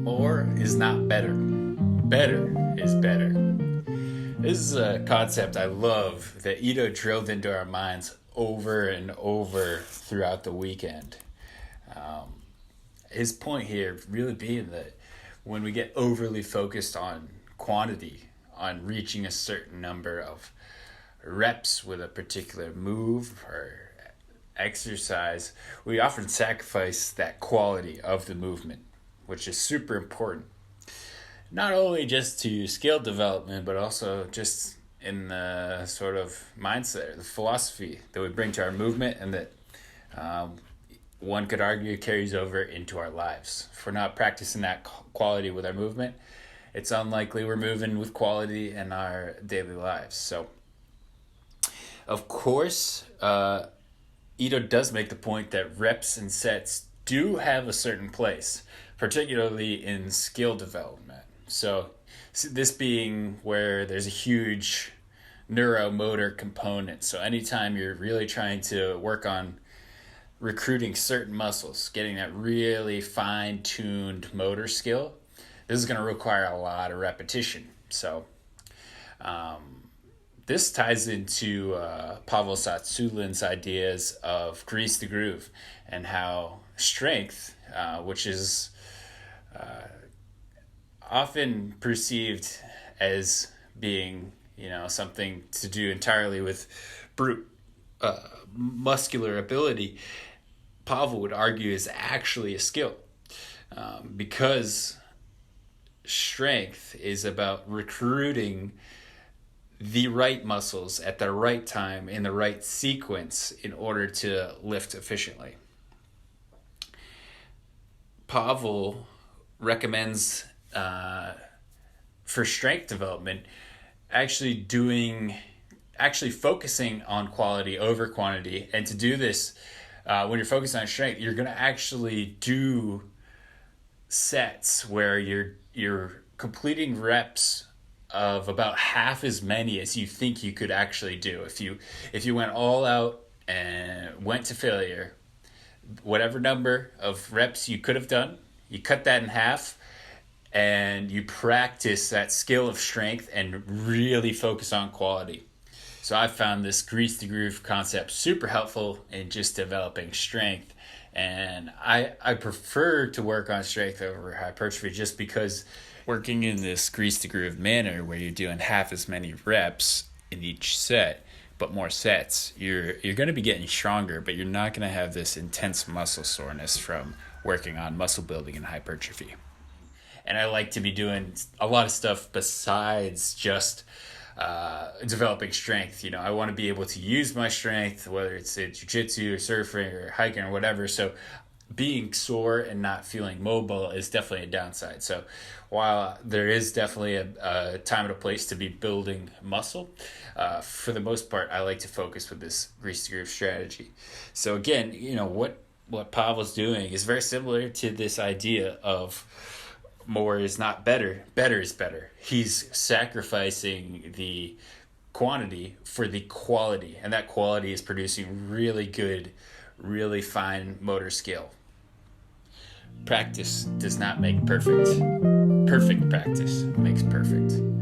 More is not better. Better is better. This is a concept I love that Ido drilled into our minds over and over throughout the weekend. His point here really being that when we get overly focused on quantity, on reaching a certain number of reps with a particular move or exercise, we often sacrifice that quality of the movement, which is super important. Not only just to skill development, but also just in the sort of mindset, the philosophy that we bring to our movement, and that one could argue carries over into our lives. If we're not practicing that quality with our movement, it's unlikely we're moving with quality in our daily lives. So, of course, Ido does make the point that reps and sets do have a certain place, particularly in skill development. So this being where there's a huge neuromotor component. So anytime you're really trying to work on recruiting certain muscles, getting that really fine-tuned motor skill, this is going to require a lot of repetition. So this ties into Pavel Tsatsoulin's ideas of grease the groove, and how strength, which is often perceived as being, something to do entirely with brute muscular ability, Pavel would argue is actually a skill, because strength is about recruiting the right muscles at the right time in the right sequence in order to lift efficiently. Pavel recommends for strength development actually focusing on quality over quantity. And to do this, when you're focused on strength, you're going to actually do sets where you're completing reps of about half as many as you think you could actually do. If you went all out and went to failure, whatever number of reps you could have done, you cut that in half, and you practice that skill of strength and really focus on quality. So I found this grease the groove concept super helpful in just developing strength. And I prefer to work on strength over hypertrophy, just because working in this grease the groove manner where you're doing half as many reps in each set, but more sets, you're going to be getting stronger, but you're not going to have this intense muscle soreness from working on muscle building and hypertrophy. And I like to be doing a lot of stuff besides just developing strength. I want to be able to use my strength, whether it's in jiu-jitsu or surfing or hiking or whatever. So being sore and not feeling mobile is definitely a downside. So while there is definitely a time and a place to be building muscle, for the most part, I like to focus with this grease the groove strategy. So again, what Pavel's doing is very similar to this idea of more is not better, better is better. He's sacrificing the quantity for the quality, and that quality is producing really good, really fine motor skill. Practice does not make perfect. Perfect practice makes perfect.